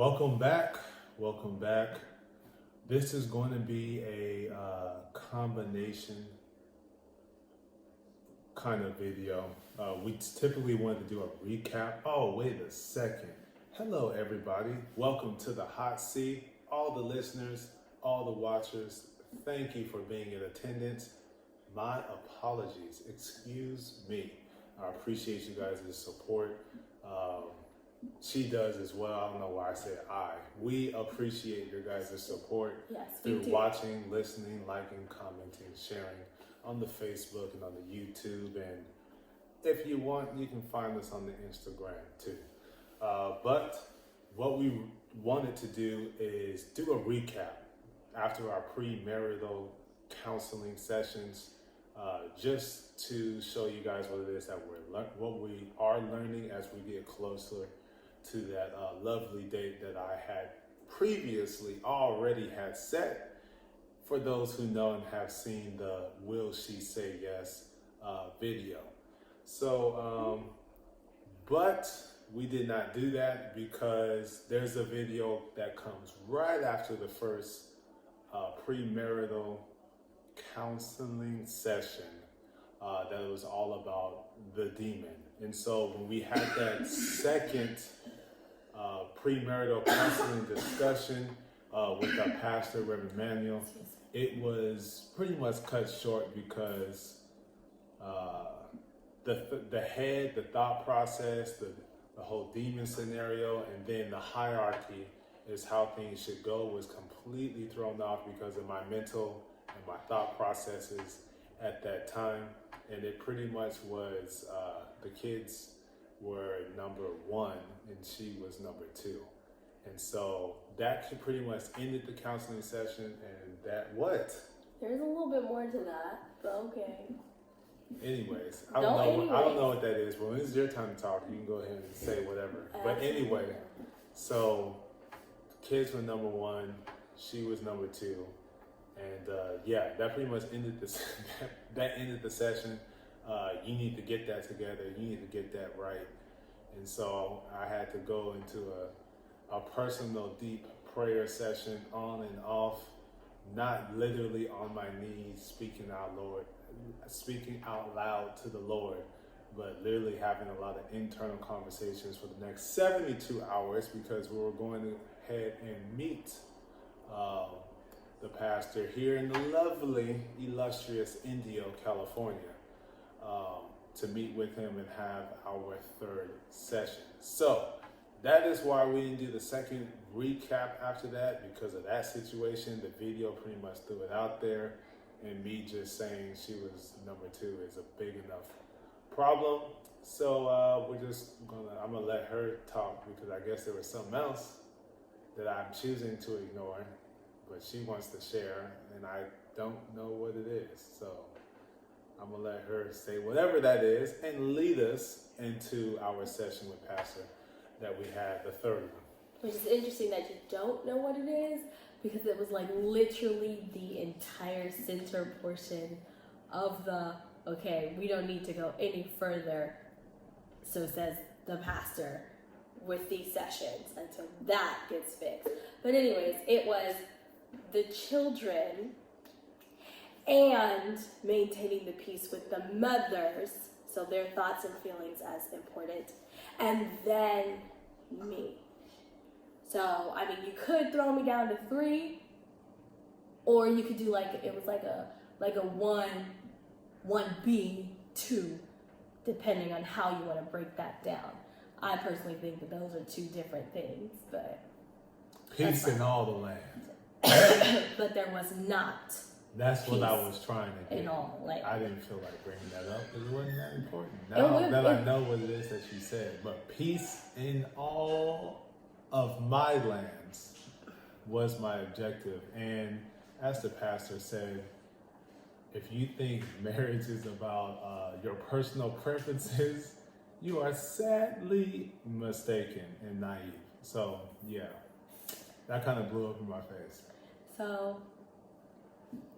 Welcome back. Welcome back. This is going to be a combination kind of video. We typically want to do a recap. Oh, wait a second. Hello, everybody. Welcome to the Hot Seat. All the listeners, all the watchers, thank you for being in attendance. My apologies. Excuse me. I appreciate you guys' support. She does as well. I don't know why I said I. We appreciate your guys' support through watching, listening, liking, commenting, sharing on the Facebook and on the YouTube. And if you want, you can find us on the Instagram too. But what we wanted to do is do a recap after our premarital counseling sessions, just to show you guys what it is that what we are learning as we get closer to that lovely date that I had previously already had set for those who know and have seen the Will She Say Yes video. So, but we did not do that because there's a video that comes right after the first premarital counseling session that was all about the demon. And so when we had that second premarital counseling discussion with our pastor, Reverend Manuel, it was pretty much cut short because the thought process, the whole demon scenario, and then the hierarchy is how things should go was completely thrown off because of my mental and my thought processes at that time. And it pretty much was the kids were number one and she was number two. And so that pretty much ended the counseling session. And that what? There's a little bit more to that, but okay. Anyways, I don't know what that is. Well, when it's your time to talk, you can go ahead and say whatever. But anyway, so kids were number one, she was number two. And that pretty much ended that ended the session. You need to get that together. You need to get that right. And so I had to go into a personal, deep prayer session on and off, not literally on my knees, speaking out loud to the Lord, but literally having a lot of internal conversations for the next 72 hours because we were going ahead and meet the pastor here in the lovely, illustrious Indio, California, to meet with him and have our third session. So that is why we didn't do the second recap after that, because of that situation. The video pretty much threw it out there, and me just saying she was number two is a big enough problem. So I'm gonna let her talk because I guess there was something else that I'm choosing to ignore, but she wants to share, and I don't know what it is. So I'm gonna let her say whatever that is and lead us into our session with Pastor that we had, the third one. Which is interesting that you don't know what it is, because it was like literally the entire center portion of we don't need to go any further, so says the pastor, with these sessions until that gets fixed. But anyways, it was the children and maintaining the peace with the mothers, so their thoughts and feelings as important, and then me. So, I mean, you could throw me down to 3, or you could do it was like a 1B, 2, depending on how you want to break that down. I personally think that those are two different things, but peace in all the land. but there was not. That's what I was trying to get. In all land. I didn't feel like bringing that up because it wasn't that important. Now that I know what it is that she said, but peace in all of my lands was my objective. And as the pastor said, if you think marriage is about your personal preferences, you are sadly mistaken and naive. So yeah, that kind of blew up in my face. So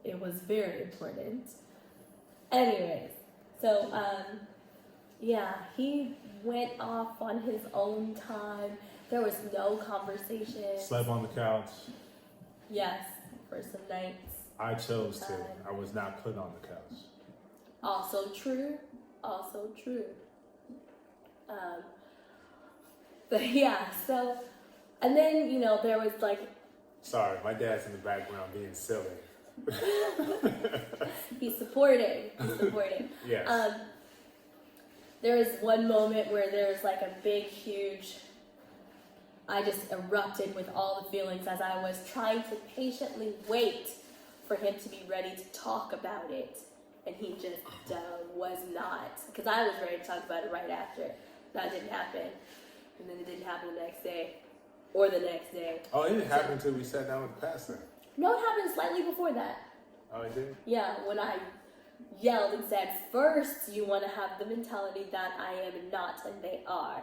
it was very important. Anyways, so he went off on his own time There was no conversation. Slept on the couch. Yes, for some nights. I chose to. I was not put on the couch. Also true. Also true. But yeah, so, and then, you know, there was like... Sorry, my dad's in the background being silly. He's supporting. He's supporting. Yes. There was one moment where there was like a big, huge... I just erupted with all the feelings as I was trying to patiently wait for him to be ready to talk about it. And he just was not. Because I was ready to talk about it right after. That didn't happen. And then it didn't happen the next day. Or the next day. Oh, it didn't happen until we sat down with the pastor. No, it happened slightly before that. Oh, it did? Yeah, when I yelled and said, first you want to have the mentality that I am not and they are.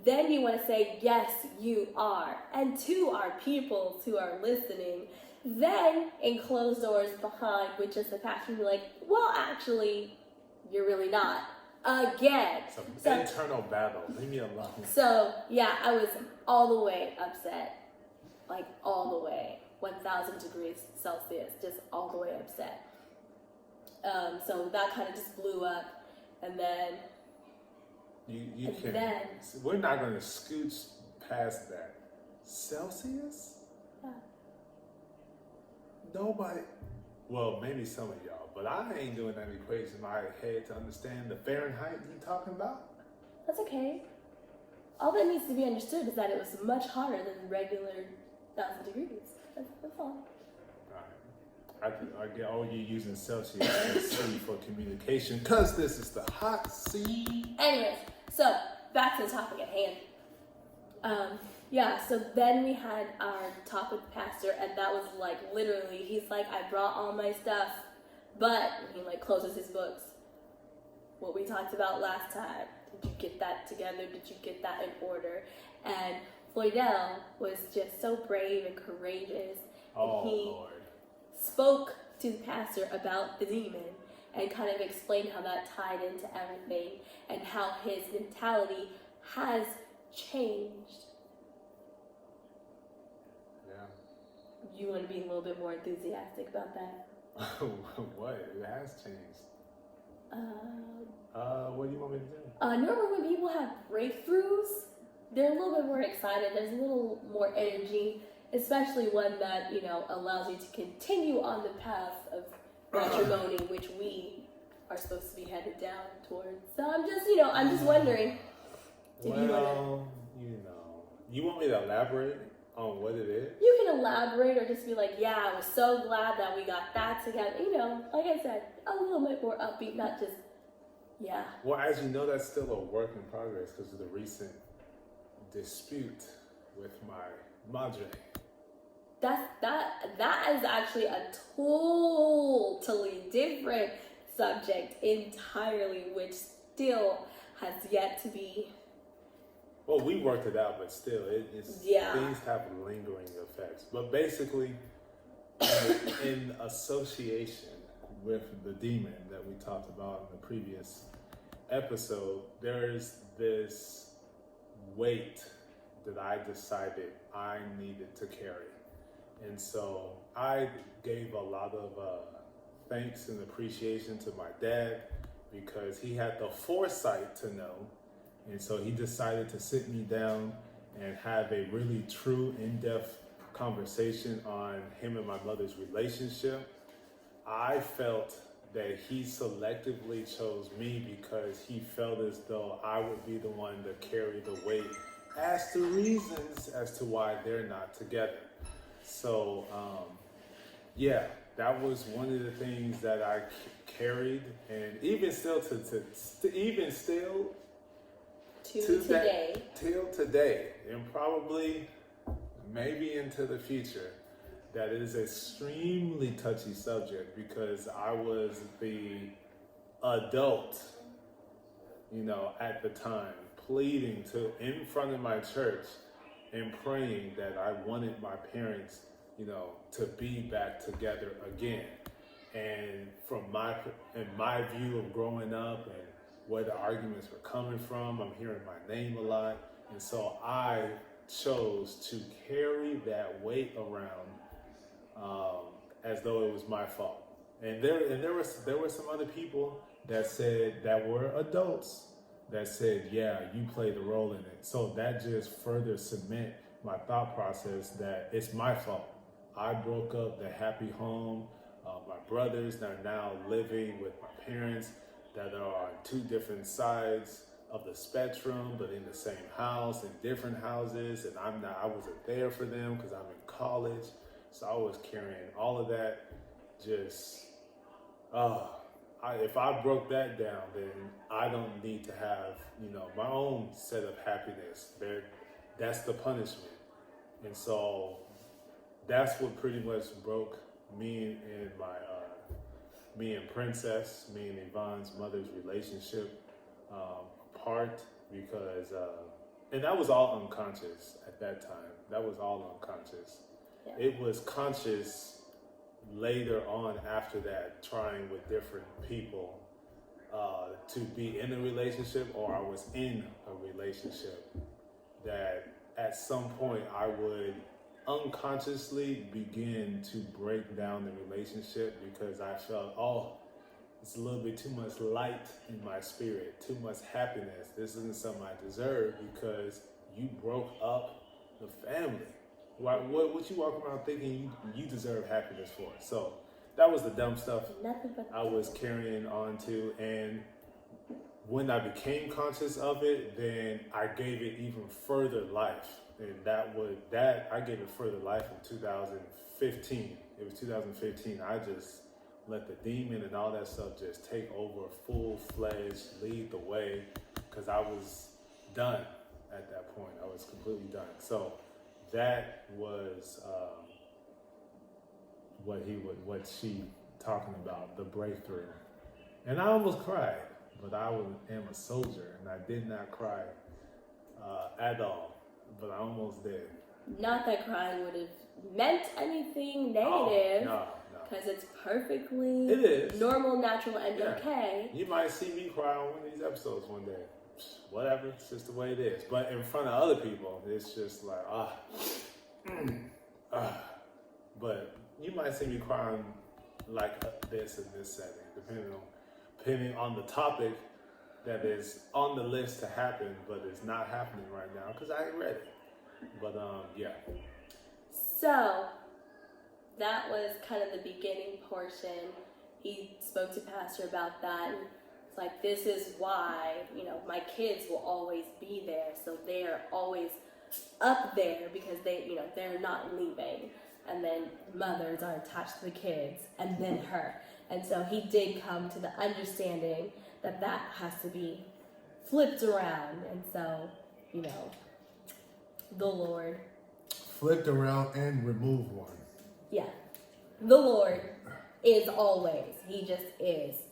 Then you want to say, yes, you are. And to our people who are listening. Then, in closed doors behind, with just the pastor, be like, well, actually, you're really not. Again. It's an internal battle. Leave me alone. So, yeah, I was all the way upset. Like, all the way. 1,000 degrees Celsius. Just all the way upset. So that kind of just blew up. And then... We're not going to scooch past that. Celsius? Yeah. Nobody... Well, maybe some of y'all, but I ain't doing that equation in my head to understand the Fahrenheit you talking about. That's okay. All that needs to be understood is that it was much hotter than regular 1,000 degrees. That's all. I get all you using Celsius and C for communication because this is the hot seat. Anyways, so back to the topic at hand. Yeah, so then we had our talk with the pastor, and that was like literally, he's like, I brought all my stuff, but he like closes his books. What we talked about last time. Did you get that together? Did you get that in order? And Floydell was just so brave and courageous. Oh, and he Lord. Spoke to the pastor about the demon and kind of explained how that tied into everything and how his mentality has changed. Yeah. You want to be a little bit more enthusiastic about that? What? It has changed. What do you want me to do? Normally when people have breakthroughs, they're a little bit more excited. There's a little more energy. Especially one that, you know, allows you to continue on the path of matrimony, which we are supposed to be headed down towards. So I'm just wondering if you want me to elaborate on what it is? You can elaborate or just be like, yeah, I was so glad that we got that together. You know, like I said, a little bit more upbeat, not just, yeah. Well, as you know, that's still a work in progress because of the recent dispute with my madre. That is actually a totally different subject entirely, which still has yet to be. Well, we worked it out, but still, things have lingering effects. But basically, in association with the demon that we talked about in the previous episode, there's this weight that I decided I needed to carry. And so I gave a lot of thanks and appreciation to my dad because he had the foresight to know. And so he decided to sit me down and have a really true, in-depth conversation on him and my mother's relationship. I felt that he selectively chose me because he felt as though I would be the one to carry the weight as to reasons as to why they're not together. So, that was one of the things that I carried, and even still till today, and probably maybe into the future, that it is an extremely touchy subject because I was the adult, at the time, pleading in front of my church and praying that I wanted my parents, to be back together again. And from my view of growing up and where the arguments were coming from, I'm hearing my name a lot. And so I chose to carry that weight around as though it was my fault. And there were some other people that said, that were adults, that said, yeah, you played a role in it. So that just further cement my thought process that it's my fault. I broke up the happy home. My brothers that are now living with my parents that are on two different sides of the spectrum, but in the same house, in different houses, and I wasn't there for them because I'm in college. So I was carrying all of that. Just, if I broke that down, then I don't need to have, my own set of happiness. That's the punishment. And so that's what pretty much broke me and me and Princess, me and Yvonne's mother's relationship apart, because, and that was all unconscious at that time. That was all unconscious. Yeah. It was conscious later on after that, trying with different people to be in a relationship, or I was in a relationship, that at some point I would unconsciously begin to break down the relationship because I felt, it's a little bit too much light in my spirit, too much happiness. This isn't something I deserve because you broke up the family. What you walk around thinking you deserve happiness for? So that was the dumb stuff I was carrying on to. And when I became conscious of it, then I gave it even further life. And I gave it further life in 2015. It was 2015. I just let the demon and all that stuff just take over, full-fledged, lead the way, because I was done at that point. I was completely done. So that was what she talking about, the breakthrough. And I almost cried, but I am a soldier, and I did not cry at all. But I almost did. Not that crying would have meant anything negative. No. Because it's perfectly normal, natural, and okay. You might see me cry on one of these episodes one day. Whatever, it's just the way it is. But in front of other people, it's just like, But you might see me crying like this in this setting, depending on the topic that is on the list to happen, but it's not happening right now because I ain't ready. But yeah. So that was kind of the beginning portion. He spoke to Pastor about that. And it's like, this is why, my kids will always be there. So they're always up there because they're not leaving. And then mothers are attached to the kids and then her. And so he did come to the understanding that has to be flipped around. And so, the Lord flipped around and removed one. Yeah. The Lord is always. He just is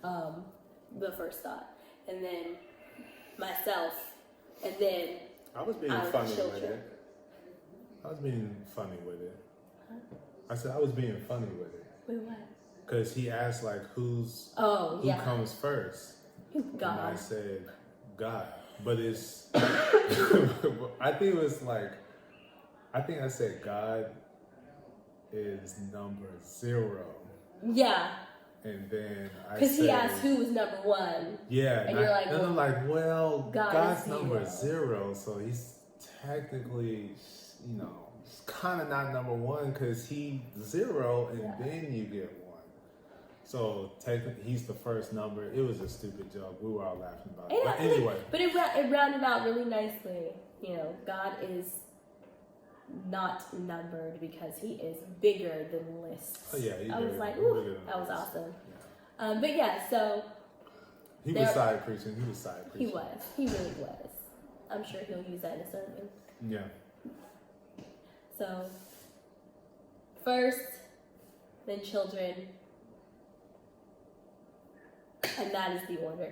the first thought. And then myself. And then I was being funny with it. Huh? I said I was being funny with it. With what? Because he asked, who comes first? God. And I said, God. But it's, I think I said God is number 0. Yeah. And then because he asked who was number 1. Yeah. And you're like, and I'm like, well, God's number 0. So he's technically, kind of not number 1 because he's 0 and then you get 1. So technically, he's the first number. It was a stupid joke. We were all laughing about it. But anyway. But it rounded out really nicely. God is not numbered because he is bigger than lists. Oh yeah, I was like, ooh, that was awesome. Yeah. But yeah, so he was side preaching. He was. He really was. I'm sure he'll use that in a sermon. Yeah. So first, then children. And that is the order.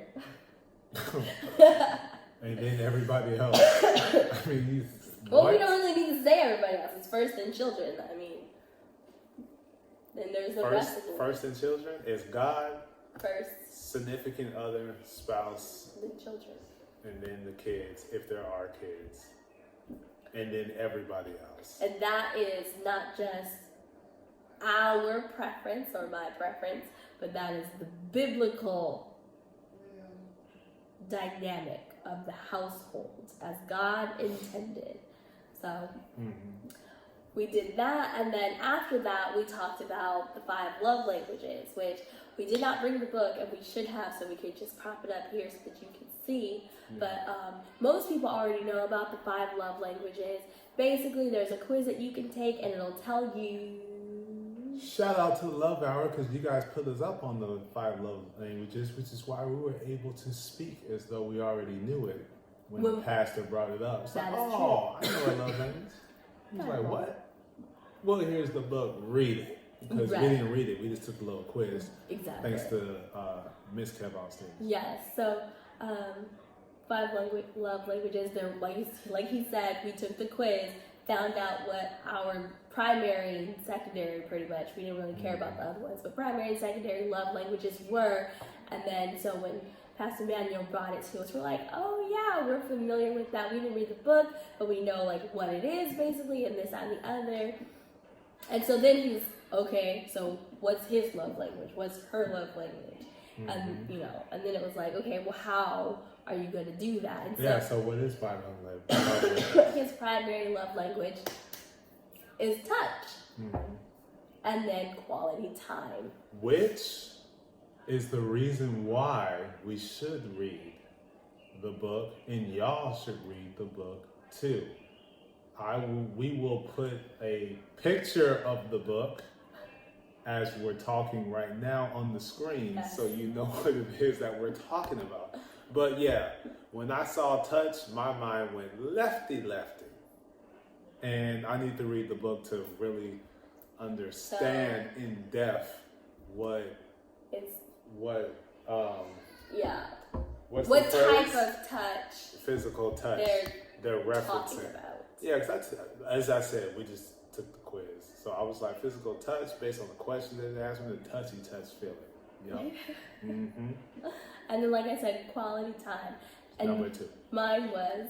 And then everybody else. I mean, well, we don't really need to say everybody else. It's first and children. I mean, then there's the rest of them. First and children is God. First. Significant other, spouse. Then children. And then the kids, if there are kids. And then everybody else. And that is not just our preference or my preference, but that is the biblical dynamic of the household as God intended. So we did that, and then after that we talked about the 5 love languages, which we did not bring the book, and we should have, so we could just prop it up here so that you can see. But most people already know about the 5 love languages. Basically, there's a quiz that you can take, and it'll tell you. Shout out to the Love Hour, because you guys put us up on the 5 love languages, which is why we were able to speak as though we already knew it when the pastor brought it up. It's like, oh, I know a love language. He's like, what? Well, here's the book. Read it. Because we didn't read it. We just took a little quiz. Exactly. Thanks to Miss Kev on stage. Yes. So, 5 love languages. They're like he said, we took the quiz, found out what our primary and secondary, pretty much. We didn't really care about the other ones, but primary and secondary love languages were. And then, so when Pastor Manuel brought it to us, we're like, oh yeah, we're familiar with that. We didn't read the book, but we know like what it is basically, and this, that, and the other. And so then he's, okay, so what's his love language? What's her love language? And, you know, and then it was like, okay, well, how are you going to do that? And so what is 5 love language? His primary love language is touch. And then quality time. Which is the reason why we should read the book, and y'all should read the book too. We will put a picture of the book as we're talking right now on the screen, so you know what it is that we're talking about. But yeah, when I saw touch, my mind went lefty. And I need to read the book to really understand in depth what type of touch, physical touch they're referencing about. Yeah, because as I said, we just took the quiz. So I was like, physical touch, based on the question that they asked me, the touchy touch feeling. Yep. And then, like I said, quality time. And number 2. Mine was?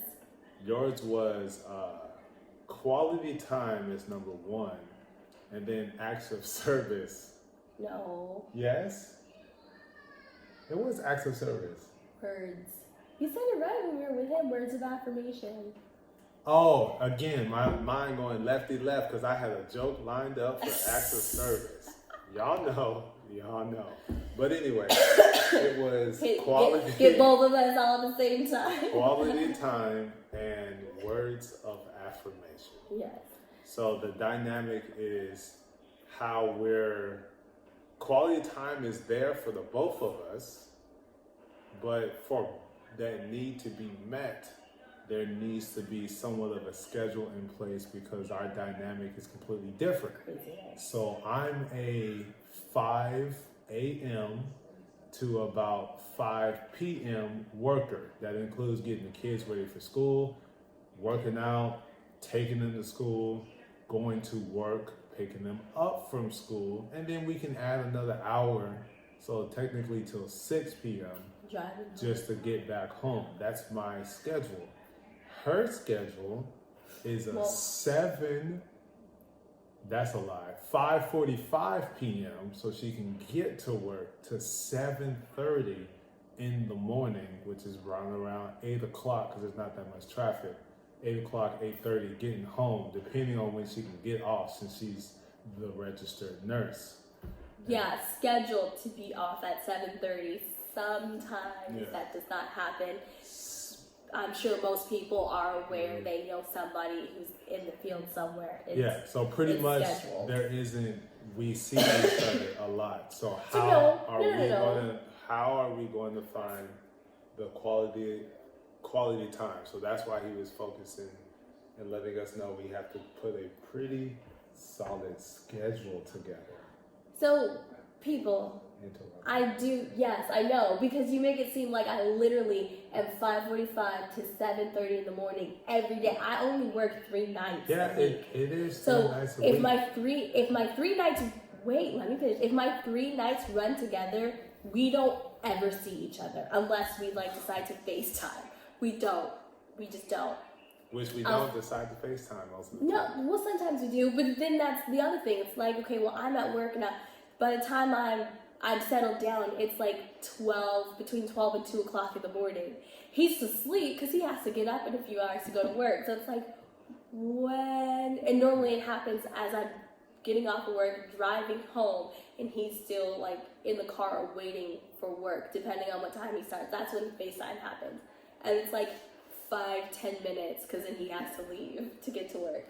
Yours was quality time is number 1. And then acts of service. No. Yes? It was acts of service. Words. You said it right when we were with him. Words of affirmation. Oh, again, my mind going lefty left because I had a joke lined up for acts of service. Y'all know. But anyway, it was quality. Get both of us all at the same time. Quality time and words of affirmation. Yes. So the dynamic is how quality time is there for the both of us, but for that need to be met, there needs to be somewhat of a schedule in place because our dynamic is completely different. So I'm a 5 a.m. to about 5 p.m. worker. That includes getting the kids ready for school, working out, taking them to school, going to work, picking them up from school, and then we can add another hour, so technically till 6 p.m. driving just to get back home. That's my schedule. Her schedule is a 5:45 p.m. so she can get to work to 7:30 in the morning, which is around 8 o'clock because there's not that much traffic. 8 o'clock, 8:30, getting home, depending on when she can get off since she's the registered nurse. Yeah, scheduled to be off at 7:30. Sometimes that does not happen. I'm sure most people are aware. They know somebody who's in the field somewhere. So pretty much scheduled. We see each other a lot. So how are we going to find the quality time? So that's why he was focusing and letting us know we have to put a pretty solid schedule together. So people, yes, I know, because you make it seem like I literally am 5:45 to 7:30 in the morning every day. I only work 3 nights a week. It is so 3 nights a if week. If my 3 nights, let me finish. If my 3 nights run together, we don't ever see each other unless we decide to FaceTime. We just don't. Which we don't decide to FaceTime most of the No, time. well, sometimes we do, but then that's the other thing. It's like, okay, well, I'm at work now. By the time I'm settled down, it's like between 12 and 2 o'clock in the morning. He's asleep because he has to get up in a few hours to go to work. So it's like, when? And normally it happens as I'm getting off of work, driving home, and he's still like in the car waiting for work, depending on what time he starts. That's when FaceTime happens. And it's like 5-10 minutes because then he has to leave to get to work.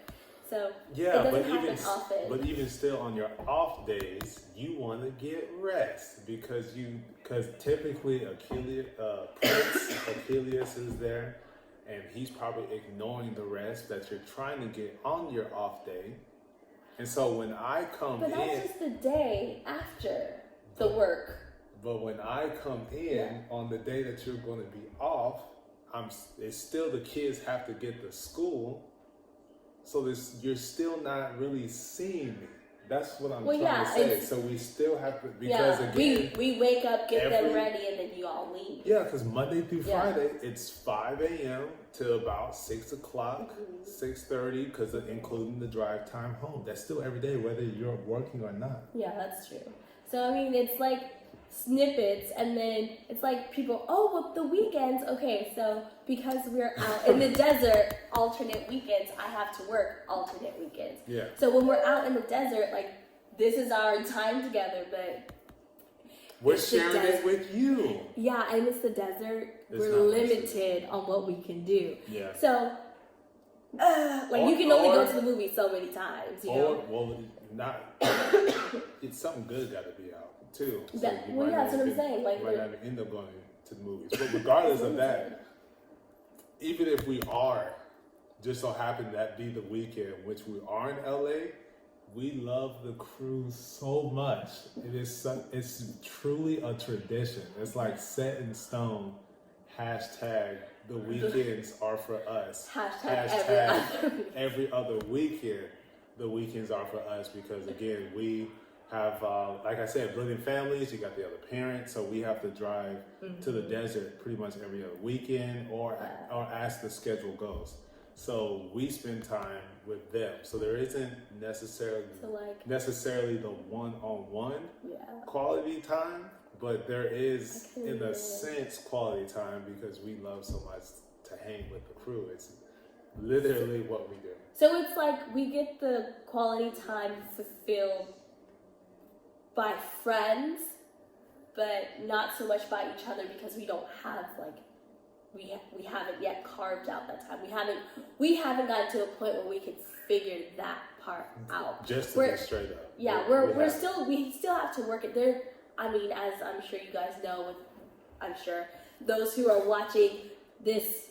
So yeah, it doesn't happen often. But even still, on your off days, you want to get rest because typically Achilles is there, and he's probably ignoring the rest that you're trying to get on your off day. And so when I come but that's just the day after the work. But when I come in on the day that you're going to be off, it's still the kids have to get to school. So you're still not really seeing me. That's what I'm trying to say. So we still have to, because again, we wake up, get them ready, and then you all leave. Yeah, because Monday through Friday, it's 5 a.m. to about 6 o'clock, 6:30, because including the drive time home. That's still every day, whether you're working or not. Yeah, that's true. So, I mean, it's like snippets, and then it's like people, oh, well, the weekends, okay, so because we're out in the desert, alternate weekends, I have to work alternate weekends. Yeah. So when we're out in the desert, like, this is our time together, but we're sharing it with you. Yeah, and it's the desert. We're limited on what we can do. Yeah. So, you can only go to the movie so many times, you know? Well, it's something good got to be out. Too. So that's what I'm saying. Like, you might not end up going to the movies. But regardless of that, even if we are, just so happen that be the weekend, which we are in LA, we love the cruise so much. It's truly a tradition. It's like set in stone. Hashtag the weekends are for us. Hashtag every other weekend. The weekends are for us because again we have, like I said, brilliant families. You got the other parents, so we have to drive to the desert pretty much every other weekend, or as the schedule goes. So we spend time with them. So there isn't necessarily the one-on-one quality time, but there is, in a sense, quality time because we love so much to hang with the crew. It's literally what we do. So it's like we get the quality time fulfilled by friends, but not so much by each other because we don't have we haven't yet carved out that time. We haven't gotten to a point where we can figure that part out. Just to be straight up. Yeah, we still have to work it there. I mean, as I'm sure you guys know, I'm sure those who are watching this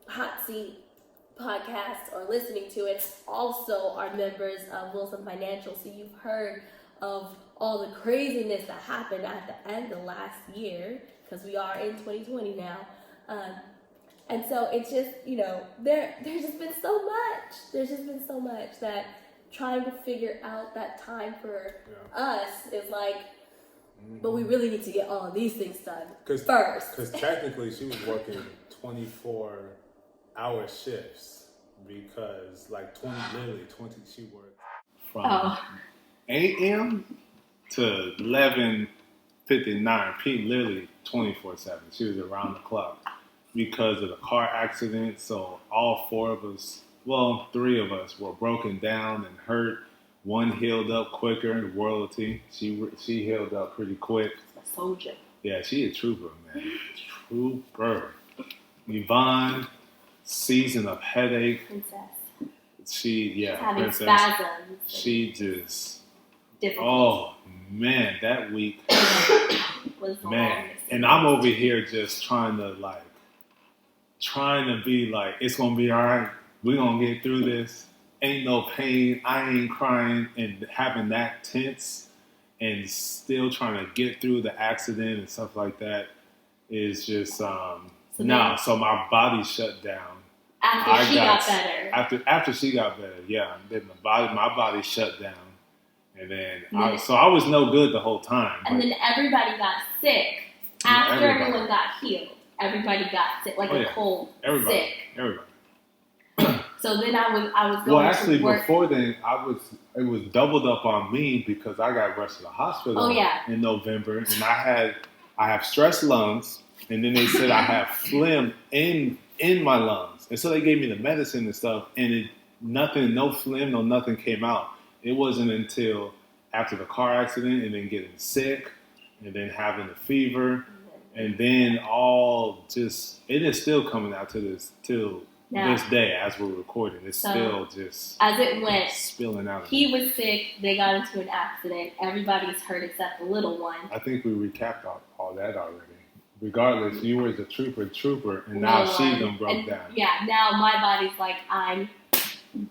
Hot Seat podcast or listening to it also are members of Wilson Financial, so you've heard of all the craziness that happened at the end of last year, because we are in 2020 now. And so it's just, there's just been so much. There's just been so much that trying to figure out that time for us is like, but we really need to get all of these things done first. Because technically she was working 24-hour shifts because she worked from 8 a.m. to 11:59 p.m. literally 24/7. She was around the clock because of the car accident. So all 3 of us were broken down and hurt. One healed up quicker. Royalty. She healed up pretty quick. A soldier. Yeah, she a trooper, man. Trooper. Yvonne, season of headache. Princess. She's having princess. Spasms. She just. Difficult. Oh man, that week. Was man, and I'm over here just trying to be like, it's gonna be all right. We're gonna get through this. Ain't no pain. I ain't crying, and having that tense and still trying to get through the accident and stuff like that is just So my body shut down. After she got better. After she got better, yeah. Then my body shut down. And then I was no good the whole time. And then everybody got sick after everyone got healed. Everybody got sick, like a cold sick. Everybody. So then I was going Well, actually, to work. before then, it was doubled up on me because I got rushed to the hospital in November, and I have stress lungs, and then they said I have phlegm in my lungs, and so they gave me the medicine and stuff, and no phlegm, no nothing came out. It wasn't until after the car accident, and then getting sick, and then having the fever, and then it is still coming out to this day as we're recording. It's still just as it went spilling out. He was sick. They got into an accident. Everybody's hurt except the little one. I think we recapped all that already. Regardless, you were the trooper, and now she done broke down. Yeah, now my body's like, I'm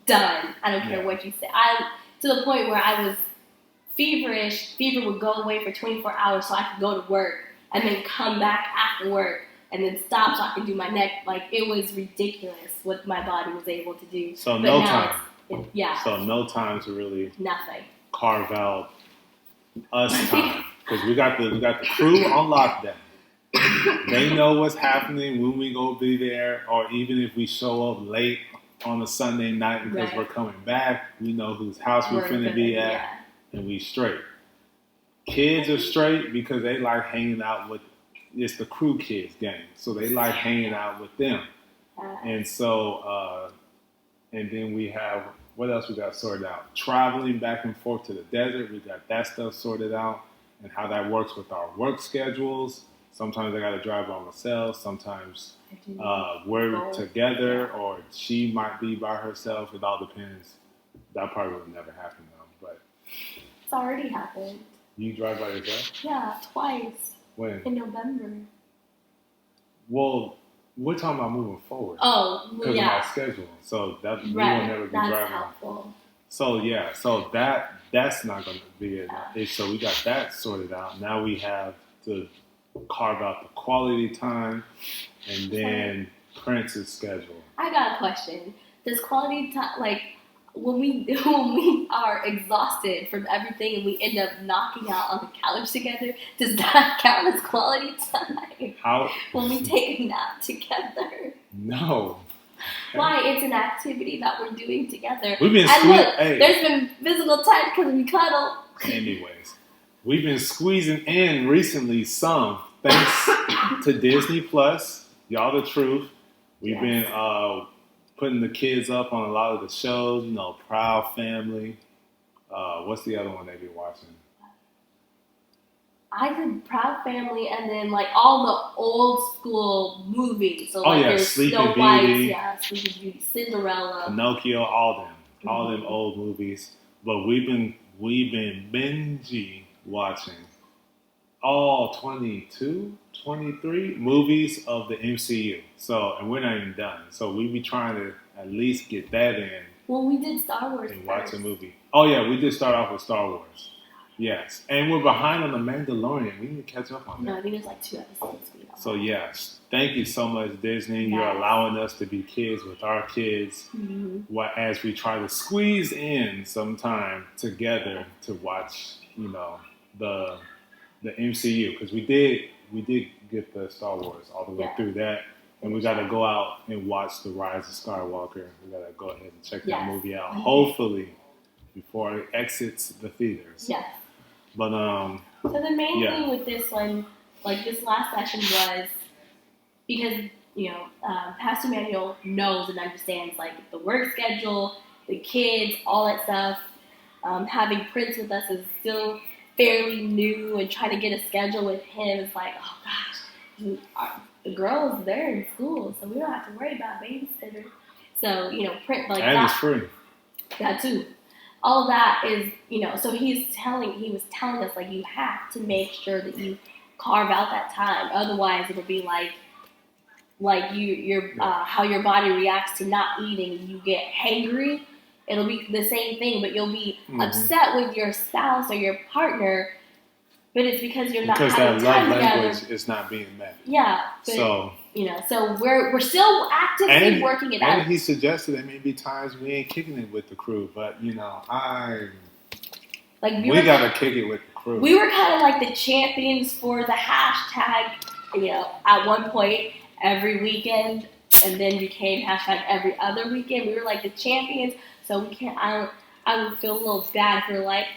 done. I don't care what you say. To the point where I was feverish. Fever would go away for 24 hours so I could go to work and then come back after work and then stop so I could do my neck. Like, it was ridiculous what my body was able to do. So So no time to really carve out us time, because we got the crew on lockdown. They know what's happening when we go be there, or even if we show up late on a Sunday night because we're coming back, we know whose house we're finna be at, and we straight. Kids are straight because they like hanging out with, it's the crew kids gang, so they like hanging out with them. And so, and then we have, what else we got sorted out? Traveling back and forth to the desert, we got that stuff sorted out, and how that works with our work schedules. Sometimes I got to drive by myself. Sometimes we're together, or she might be by herself. It all depends. That probably would never happen though. But it's already happened. You drive by yourself? Yeah, twice. When? In November. Well, we're talking about moving forward. Oh, because of my schedule. So that we will never be driving. Helpful. So that's not going to be it. So we got that sorted out. Now we have to carve out the quality time, and then Prince's schedule. I got a question. Does quality time, like when we are exhausted from everything and we end up knocking out on the couch together, does that count as quality time? How? When we take a nap together? No. Why? It's an activity that we're doing together. We've been there's been physical time because we cuddle. Anyways, we've been squeezing in recently some, thanks to Disney Plus. Y'all the truth. We've been putting the kids up on a lot of the shows, Proud Family. What's the other one they be watching? I did Proud Family, and then like all the old school movies. So there's Sleeping Beauty, Sleeping Beauty, Cinderella, Pinocchio, all them old movies. But we've been binge watching all 22, 23 movies of the MCU. So, and we're not even done. So we be trying to at least get that in. Well, we did Star Wars and watch a movie. Oh yeah, we did start off with Star Wars. Yes, and we're behind on The Mandalorian. We need to catch up on that. No, I think there's like 2 episodes. So yes, thank you so much, Disney. You're allowing us to be kids with our kids, as we try to squeeze in some time together to watch, the MCU, because we did get the Star Wars all the way through that, and we got to go out and watch The Rise of Skywalker. We got to go ahead and check that movie out, hopefully before it exits the theaters. Yes. But so the main thing with this one, like this last session, was because Pastor Manuel knows and understands like the work schedule, the kids, all that stuff. Having Prince with us is still fairly new, and trying to get a schedule with him is like, oh gosh, the girls, they're in school, so we don't have to worry about babysitter. So Prince like and that. It's free. That too. All that is, so he was telling us, like, you have to make sure that you carve out that time. Otherwise, it'll be like how your body reacts to not eating, and you get hangry. It'll be the same thing, but you'll be upset with your spouse or your partner, but it's because you're not having time together. Because that love language is not being met. Yeah. But, so we're still actively working it out. And he suggested there may be times we ain't kicking it with the crew, but we gotta kick it with the crew. We were kind of like the champions for the hashtag. At one point every weekend and then became hashtag every other weekend. We were like the champions, so we can't. I would feel a little bad if we're like,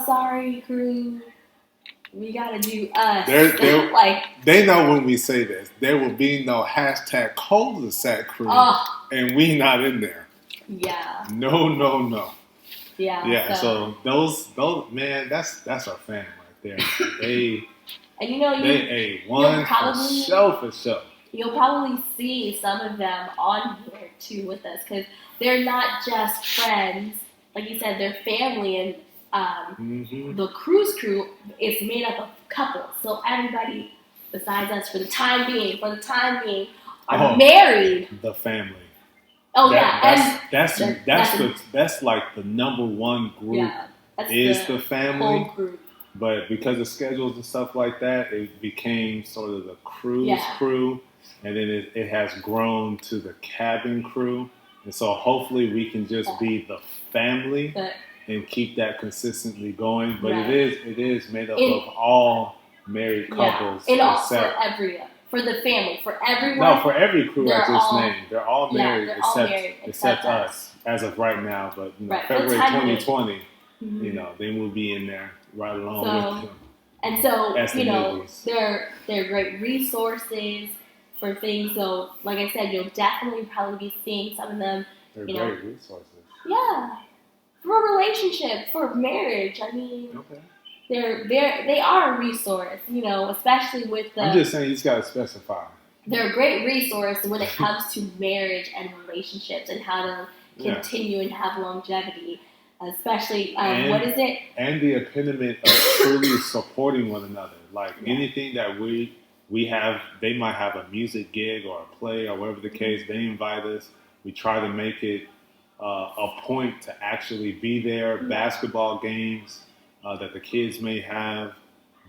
sorry, crew. We gotta do us. Like they know when we say this, there will be no hashtag cul-de-sac crew, and we not in there. Yeah. No. Yeah. So those man, that's our fan right there. They and you know they A1 for sure. You'll probably see some of them on here too with us because they're not just friends. Like you said, they're family, and the cruise crew is made up of couples. So everybody besides us, for the time being, are married. The family. Oh that's like the number one group is the family. Whole group. But because of schedules and stuff like that, it became sort of the cruise crew, and then it has grown to the cabin crew. And so hopefully we can just be the family and keep that consistently going. But it is made up of all married couples. For the family, for everyone. No, for every crew I just named. They're all married except us as of right now. But February 2020, then we'll be in there right along with them. And so, they're great resources for things. So, like I said, you'll definitely probably be seeing some of them. They're great resources. Yeah, for a relationship, for marriage. I mean, they are a resource. Especially with the. I'm just saying, you just gotta specify. They're a great resource when it comes to marriage and relationships and how to continue and have longevity. Especially, what is it? And the epitome of truly supporting one another. Like anything that we have, they might have a music gig or a play or whatever the case. They invite us. We try to make it a point to actually be there. Basketball games that the kids may have,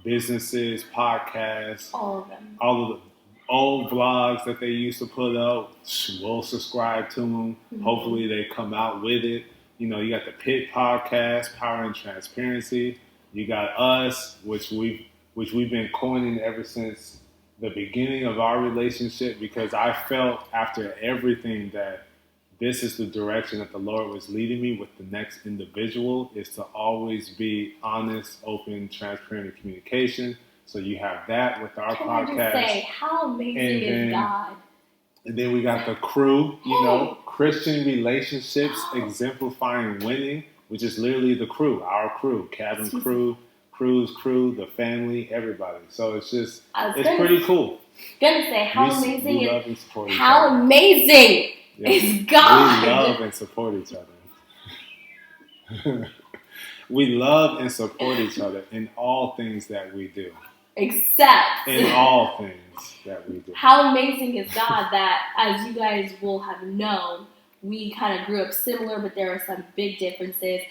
businesses, podcasts, all of them. All of the old vlogs that they used to put up. We'll subscribe to them. Hopefully they come out with it. You got the Pit Podcast, Power and Transparency. You got us, which we've been coining ever since the beginning of our relationship, because I felt after everything that this is the direction that the Lord was leading me with the next individual, is to always be honest, open, transparent in communication. So you have that with our podcast. I just say, how amazing is God? And then we got the crew, Christian relationships exemplifying winning, which is literally the crew, our crew, cabin crew, cruise crew, the family, everybody. So it's just, it's pretty cool. Gonna say, how amazing we love and support each how other. Amazing is God. We love and support each other. We love and support each other in all things that we do. Except in all things that we do. How amazing is God that, as you guys will have known, we kind of grew up similar, but there are some big differences.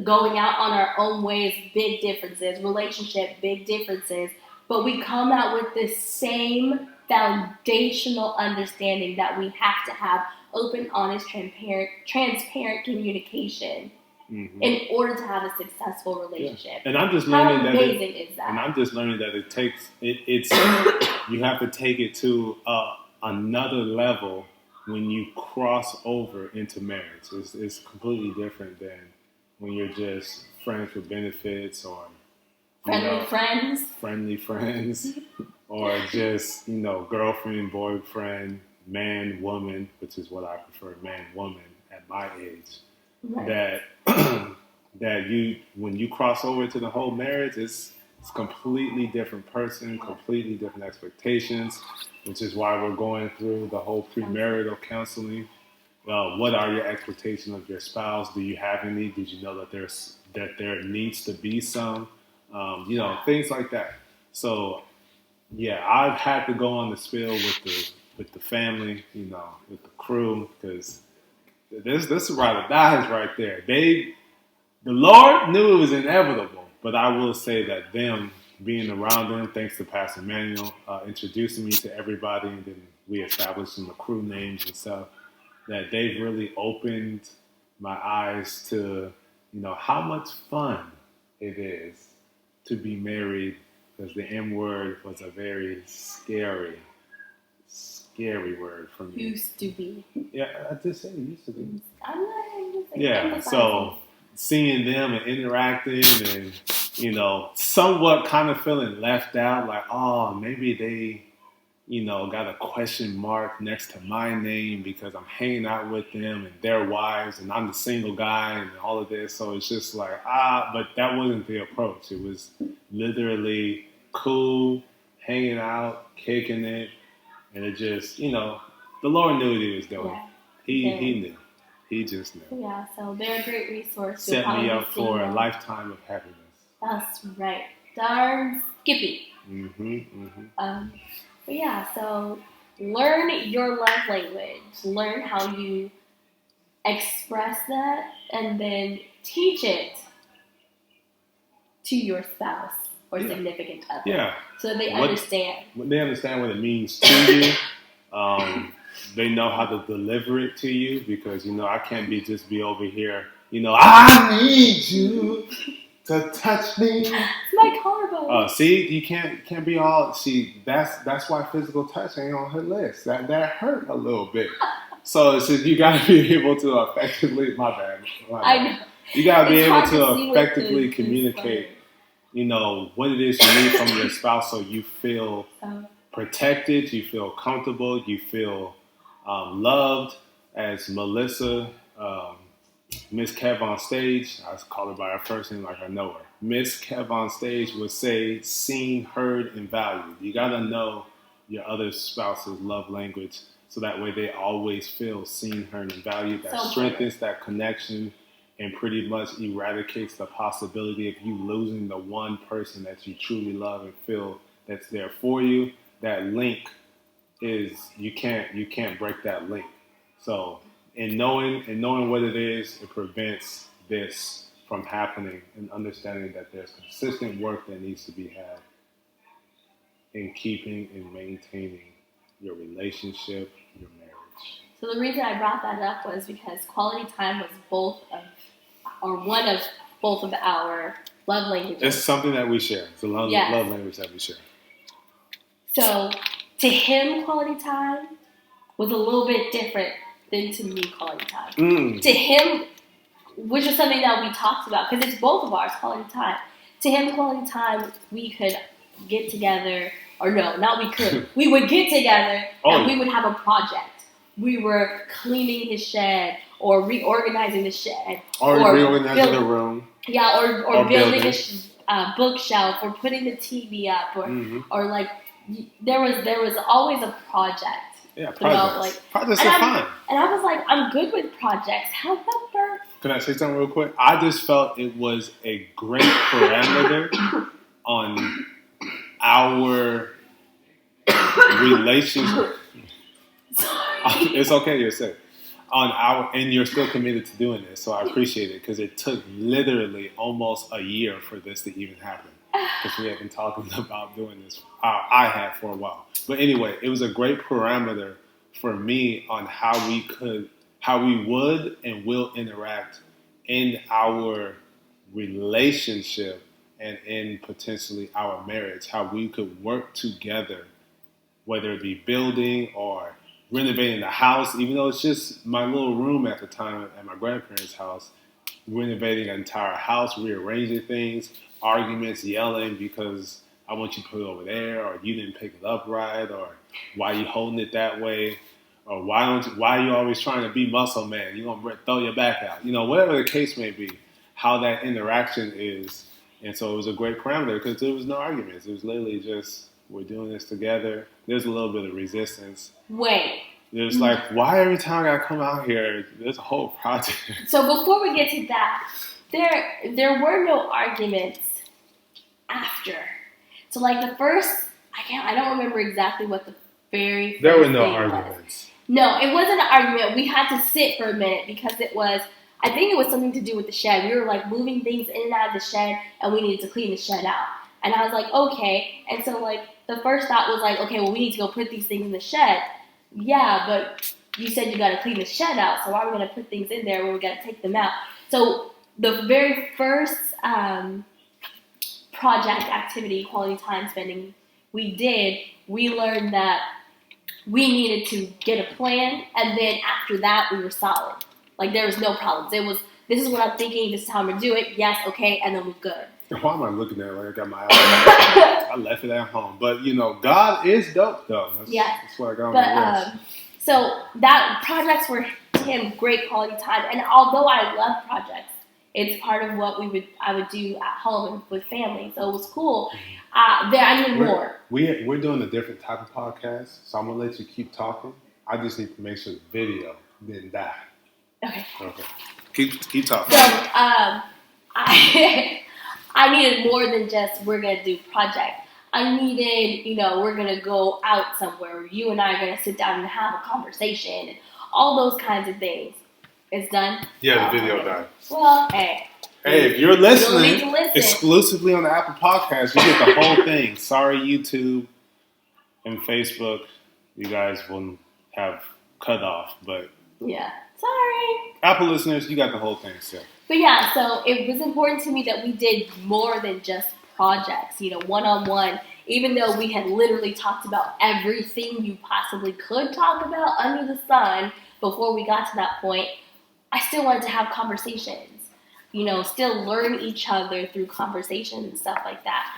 Going out on our own ways, big differences. Relationship, big differences. But we come out with this same foundational understanding that we have to have open, honest, transparent communication. In order to have a successful relationship. And I'm just learning How amazing is that? And I'm just learning that it takes it's you have to take it to another level when you cross over into marriage. It's completely different than when you're just friends with benefits or friendly friends, or just girlfriend, boyfriend, man, woman, which is what I prefer, man, woman at my age. Right. That when you cross over to the whole marriage, it's completely different person, completely different expectations, which is why we're going through the whole premarital counseling. What are your expectations of your spouse? Do you have any? Did you know that there needs to be some? Things like that. So I've had to go on the spill with the family, with the crew, because this ride or dies right there. The Lord knew it was inevitable, but I will say that them being around them, thanks to Pastor Manuel, introducing me to everybody, and then we establishing the crew names and stuff, that they've really opened my eyes to, how much fun it is to be married, because the M word was a very scary scary word for me. Used to be. Yeah, I just said it used to be. I'm like Yeah, so seeing them and interacting and, you know, somewhat kind of feeling left out, like, oh, maybe they, you know, got a question mark next to my name because I'm hanging out with them and their wives and I'm the single guy and all of this. So it's just like, but that wasn't the approach. It was literally cool, hanging out, kicking it. And it just, you know, the Lord knew what he was doing. Yeah. He knew. He just knew. Yeah, so they're a great resource. Set me up for a lifetime of happiness. That's right. Darn Skippy. But yeah, so learn your love language. Learn how you express that and then teach it to your spouse or significant other. Yeah. So they understand. They understand what it means to you. They know how to deliver it to you because, you know, I can't just be over here, you know, I need you to touch me. It's my collarbone. See, you can't be all. See, that's why physical touch ain't on her list. That hurt a little bit. So it's just, you got to be able to effectively. My bad. I know. You got to be able to effectively communicate. You know what it is you need from your spouse, so you feel protected, you feel comfortable, you feel loved. As Melissa, Miss Kev on stage, I call her by her first name like I know her. Miss Kev on stage would say, seen, heard, and valued. You gotta know your other spouse's love language, so that way they always feel seen, heard, and valued. That strengthens that connection and pretty much eradicates the possibility of you losing the one person that you truly love and feel that's there for you. That link is, you can't break that link. So in knowing what it is, it prevents this from happening, and understanding that there's consistent work that needs to be had in keeping and maintaining your relationship, your marriage. So the reason I brought that up was because quality time was one of both of our love languages. It's something that we share. It's a love language that we share. So to him, quality time was a little bit different than to me, quality time. To him, which is something that we talked about, because it's both of ours, quality time. To him, quality time, we could get together, or no, not we could. We would get together and we would have a project. We were cleaning his shed, or reorganizing the shed, or reorganizing the room. Yeah, or building a bookshelf, or putting the TV up, or like there was always a project. Yeah, projects. Projects are fun. And I was like, I'm good with projects. However, can I say something real quick? I just felt it was a great parameter on our relationship. It's okay, you're sick. And you're still committed to doing this, so I appreciate it, because it took literally almost a year for this to even happen, because we had been talking about doing this. I had for a while, but anyway, it was a great parameter for me on how we would and will interact in our relationship and in potentially our marriage. How we could work together, whether it be building or renovating the house, even though it's just my little room at the time at my grandparents' house, renovating an entire house, rearranging things, arguments, yelling because I want you to put it over there, or you didn't pick it up right, or why you holding it that way, or why are you always trying to be muscle man? You're going to throw your back out. You know, whatever the case may be, how that interaction is. And so it was a great parameter because there was no arguments. It was literally just, we're doing this together. There's a little bit of resistance. Wait. There's like, why every time I come out here, there's a whole project. So before we get to that, there were no arguments after. So like the first, I don't remember exactly what the very first There were no thing arguments. Was. No, it wasn't an argument. We had to sit for a minute because I think it was something to do with the shed. We were like moving things in and out of the shed, and we needed to clean the shed out. And I was like, okay. And so like the first thought was like, okay, well, we need to go put these things in the shed. Yeah, but you said you got to clean the shed out, so why are we going to put things in there when we got to take them out? So the very first project activity, quality time spending, we learned that we needed to get a plan, and then after that, we were solid. Like, there was no problems. It was, this is what I'm thinking, this is how I'm going to do it, yes, okay, and then we're good. Why am I looking at it like I got my iPad? I left it at home. But, you know, God is dope, though. That's what I got on my list. So that projects were, to him, great quality time. And although I love projects, it's part of what I would do at home with family. So it was cool. I need more. We're doing a different type of podcast, so I'm going to let you keep talking. I just need to make sure the video didn't die. Okay. Keep talking. So I needed more than just we're going to do project. I needed, you know, we're going to go out somewhere. You and I are going to sit down and have a conversation. And all those kinds of things. It's done? Yeah, the video died. Well, hey. Hey, if you're listening You'll need to listen exclusively on the Apple Podcast, you get the whole thing. Sorry, YouTube and Facebook, you guys will have cut off. But yeah, sorry. Apple listeners, you got the whole thing still. But yeah, so it was important to me that we did more than just projects, you know, one-on-one. Even though we had literally talked about everything you possibly could talk about under the sun before we got to that point, I still wanted to have conversations. You know, still learn each other through conversation and stuff like that.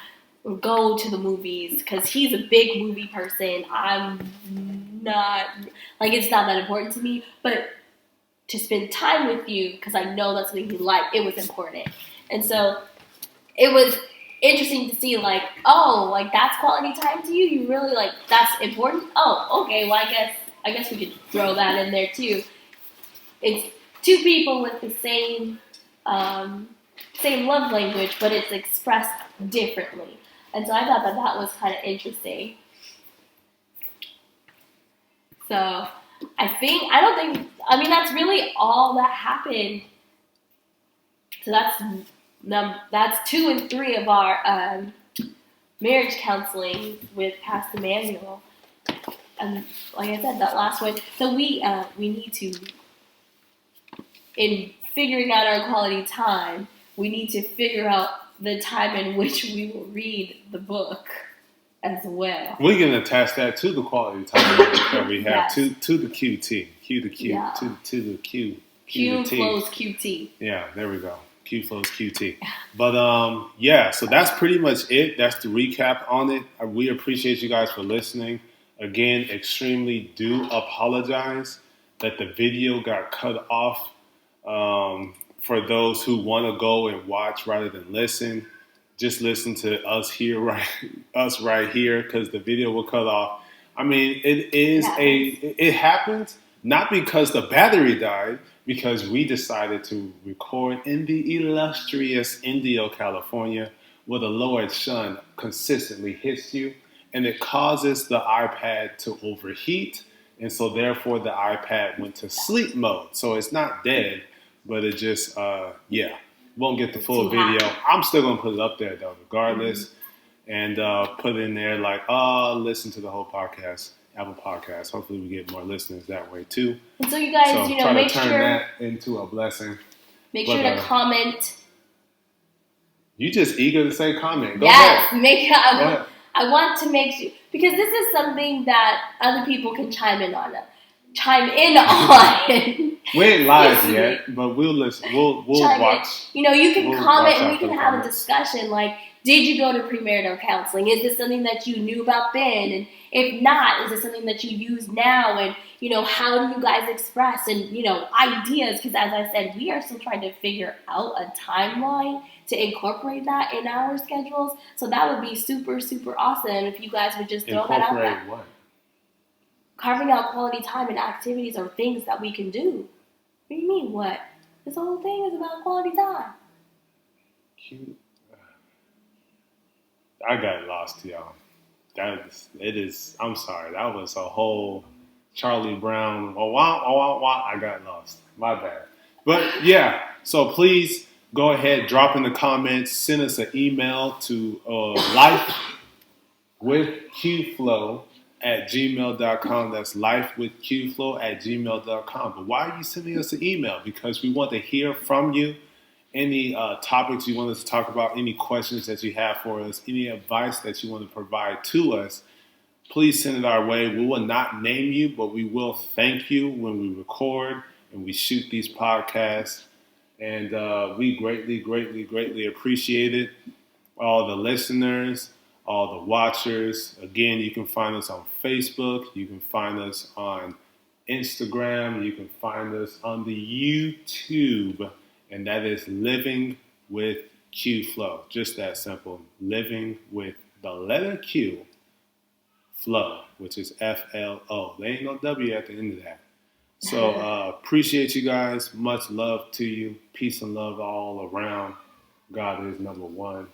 Go to the movies, because he's a big movie person. I'm not, like, it's not that important to me, but to spend time with you, because I know that's something you like, it was important. And so it was interesting to see, like, oh, like, that's quality time to you? You really, like, that's important? Oh, okay, well, I guess we could throw that in there, too. It's two people with the same love language, but it's expressed differently. And so I thought that was kind of interesting. So I mean, that's really all that happened. So that's 2 and 3 of our marriage counseling with Pastor Manuel. And like I said, that last one. So we need to, in figuring out our quality time, we need to figure out the time in which we will read the book as well. We can attach that to the quality time that we have, yes. to the QT. Q to Q, yeah. to the Q. Q flows QT. Yeah, there we go. Q flows QT. But yeah, so that's pretty much it. That's the recap on it. We appreciate you guys for listening. Again, extremely do apologize that the video got cut off. For those who want to go and watch rather than listen, just listen to us right here, because the video will cut off. I mean, it happens not because the battery died, because we decided to record in the illustrious Indio, California, where the Lord's sun consistently hits you, and it causes the iPad to overheat, and so therefore the iPad went to sleep mode. So it's not dead, but it just, won't get the full video. I'm still going to put it up there, though, regardless, and put it in there like, listen to the whole podcast, Apple Podcast. Hopefully we get more listeners that way, too. And so you guys, try make to turn that into a blessing. Make sure to comment. You just eager to say comment. Go ahead. I want to make sure, because this is something that other people can chime in on. We ain't live yet, but we'll listen. We'll watch. You can comment and we can have a discussion. Like, did you go to premarital counseling? Is this something that you knew about then? And if not, is it something that you use now? And, how do you guys express? And, ideas, because as I said, we are still trying to figure out a timeline to incorporate that in our schedules. So that would be super, super awesome if you guys would just throw that out there. Incorporate what? Carving out quality time and activities or things that we can do. What do you mean, what? This whole thing is about quality time. Cute. I got lost, y'all. I'm sorry. That was a whole Charlie Brown. I got lost. My bad. But yeah, so please go ahead, drop in the comments, send us an email to LifeWithQFLO @gmail.com. That's LifeWithQFLO @gmail.com. But why are you sending us an email? Because we want to hear from you. Any topics you want us to talk about, any questions that you have for us, any advice that you want to provide to us, please send it our way. We will not name you, but we will thank you when we record and we shoot these podcasts. And we greatly, greatly, greatly appreciate it. All the listeners, all the watchers. Again, you can find us on Facebook. You can find us on Instagram. You can find us on the YouTube. And that is Living with QFLO. Just that simple. Living with the letter Q, Flow, which is FLO. There ain't no W at the end of that. So appreciate you guys. Much love to you. Peace and love all around. God is number one.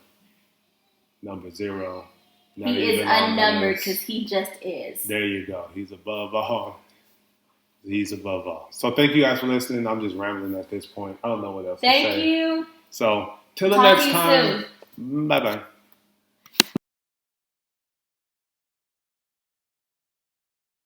Number zero. He is unnumbered because he just is. There you go. He's above all. He's above all. So thank you guys for listening. I'm just rambling at this point. I don't know what else to say. Thank you. So till the next time. Bye-bye.